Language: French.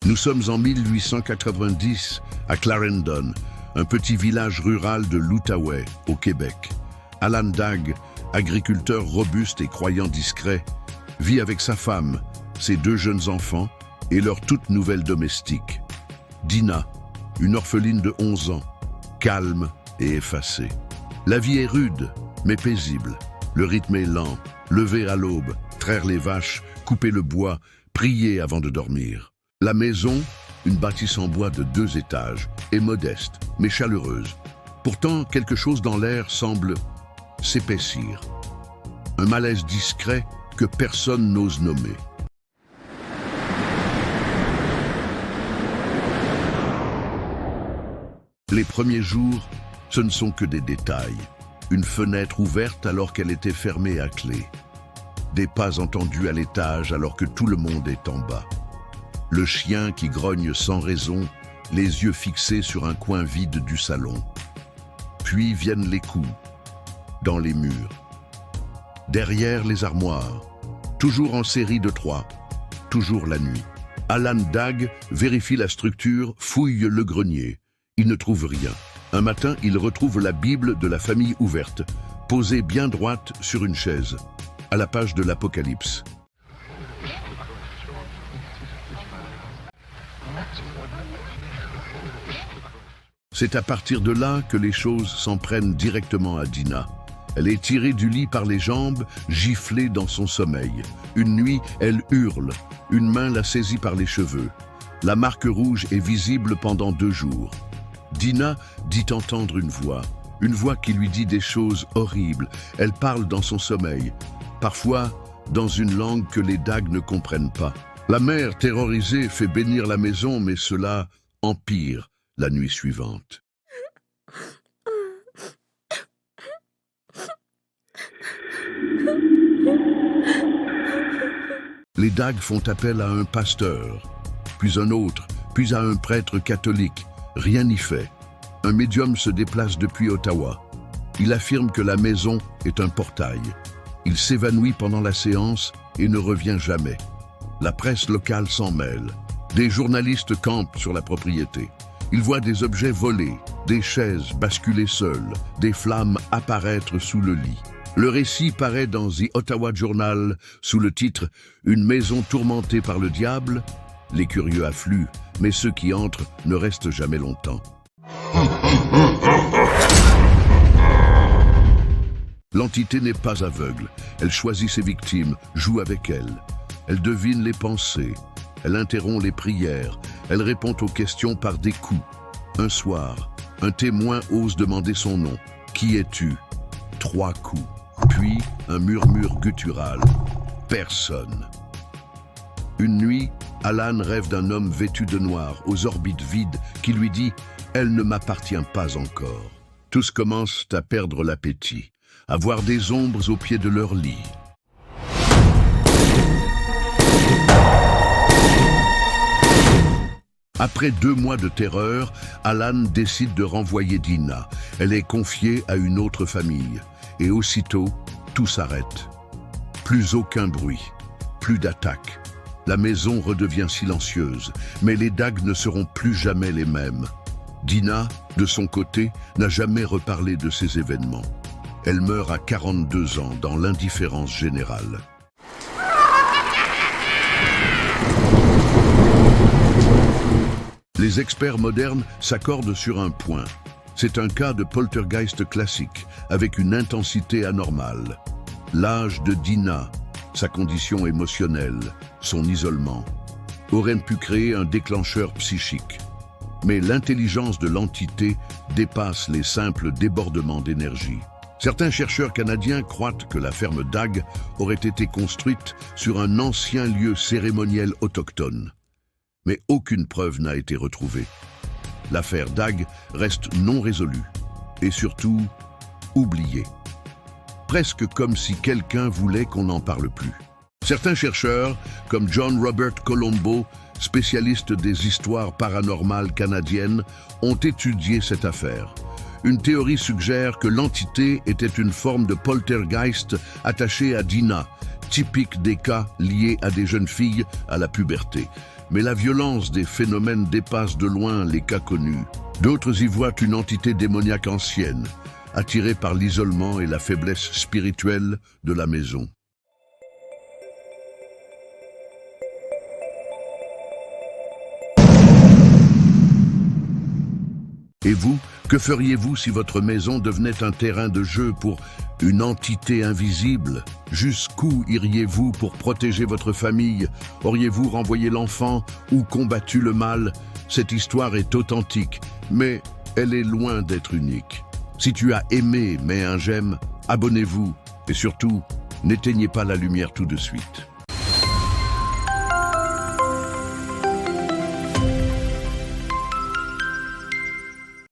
Nous sommes en 1890 à Clarendon, un petit village rural de l'Outaouais, au Québec. Alan Dagg, agriculteur robuste et croyant discret, vit avec sa femme, ses 2 jeunes enfants et leur toute nouvelle domestique. Dina, une orpheline de 11 ans, calme et effacée. La vie est rude, mais paisible. Le rythme est lent, lever à l'aube, traire les vaches, couper le bois, prier avant de dormir. La maison, une bâtisse en bois de 2 étages, est modeste, mais chaleureuse. Pourtant, quelque chose dans l'air semble s'épaissir. Un malaise discret que personne n'ose nommer. Les premiers jours, ce ne sont que des détails. Une fenêtre ouverte alors qu'elle était fermée à clé. Des pas entendus à l'étage alors que tout le monde est en bas. Le chien qui grogne sans raison, les yeux fixés sur un coin vide du salon. Puis viennent les coups, dans les murs. Derrière les armoires, toujours en série de 3, toujours la nuit. Alan Dagg vérifie la structure, fouille le grenier. Il ne trouve rien. Un matin, il retrouve la Bible de la famille ouverte, posée bien droite sur une chaise, à la page de l'Apocalypse. C'est à partir de là que les choses s'en prennent directement à Dina. Elle est tirée du lit par les jambes, giflée dans son sommeil. Une nuit, elle hurle. Une main la saisit par les cheveux. La marque rouge est visible pendant 2 jours. Dina dit entendre une voix qui lui dit des choses horribles. Elle parle dans son sommeil, parfois dans une langue que les Dagg ne comprennent pas. La mère, terrorisée, fait bénir la maison, mais cela empire la nuit suivante. Les Dagg font appel à un pasteur, puis un autre, puis à un prêtre catholique. Rien n'y fait. Un médium se déplace depuis Ottawa. Il affirme que la maison est un portail. Il s'évanouit pendant la séance et ne revient jamais. La presse locale s'en mêle. Des journalistes campent sur la propriété. Ils voient des objets volés, des chaises basculer seules, des flammes apparaître sous le lit. Le récit paraît dans The Ottawa Journal sous le titre « Une maison tourmentée par le diable ». Les curieux affluent, mais ceux qui entrent ne restent jamais longtemps. L'entité n'est pas aveugle. Elle choisit ses victimes, joue avec elles. Elle devine les pensées. Elle interrompt les prières. Elle répond aux questions par des coups. Un soir, un témoin ose demander son nom. « Qui es-tu » 3 coups. Puis, un murmure guttural. « Personne ». Une nuit, Alan rêve d'un homme vêtu de noir, aux orbites vides, qui lui dit « Elle ne m'appartient pas encore ». Tous commencent à perdre l'appétit, à voir des ombres au pied de leur lit. Après 2 mois de terreur, Alan décide de renvoyer Dina. Elle est confiée à une autre famille. Et aussitôt, tout s'arrête. Plus aucun bruit, plus d'attaque. La maison redevient silencieuse, mais les Dagg ne seront plus jamais les mêmes. Dina, de son côté, n'a jamais reparlé de ces événements. Elle meurt à 42 ans dans l'indifférence générale. Les experts modernes s'accordent sur un point. C'est un cas de poltergeist classique, avec une intensité anormale. L'âge de Dina, sa condition émotionnelle, son isolement, auraient pu créer un déclencheur psychique. Mais l'intelligence de l'entité dépasse les simples débordements d'énergie. Certains chercheurs canadiens croient que la ferme Dagg aurait été construite sur un ancien lieu cérémoniel autochtone. Mais aucune preuve n'a été retrouvée. L'affaire Dagg reste non résolue et surtout oubliée. Presque comme si quelqu'un voulait qu'on n'en parle plus. Certains chercheurs, comme John Robert Colombo, spécialiste des histoires paranormales canadiennes, ont étudié cette affaire. Une théorie suggère que l'entité était une forme de poltergeist attachée à Dina, typique des cas liés à des jeunes filles à la puberté. mais la violence des phénomènes dépasse de loin les cas connus. D'autres y voient une entité démoniaque ancienne, attirée par l'isolement et la faiblesse spirituelle de la maison. Et vous, que feriez-vous si votre maison devenait un terrain de jeu pour une entité invisible? Jusqu'où iriez-vous pour protéger votre famille? Auriez-vous renvoyé l'enfant ou combattu le mal? Cette histoire est authentique, mais elle est loin d'être unique. Si tu as aimé, mets un j'aime, abonnez-vous et surtout, n'éteignez pas la lumière tout de suite.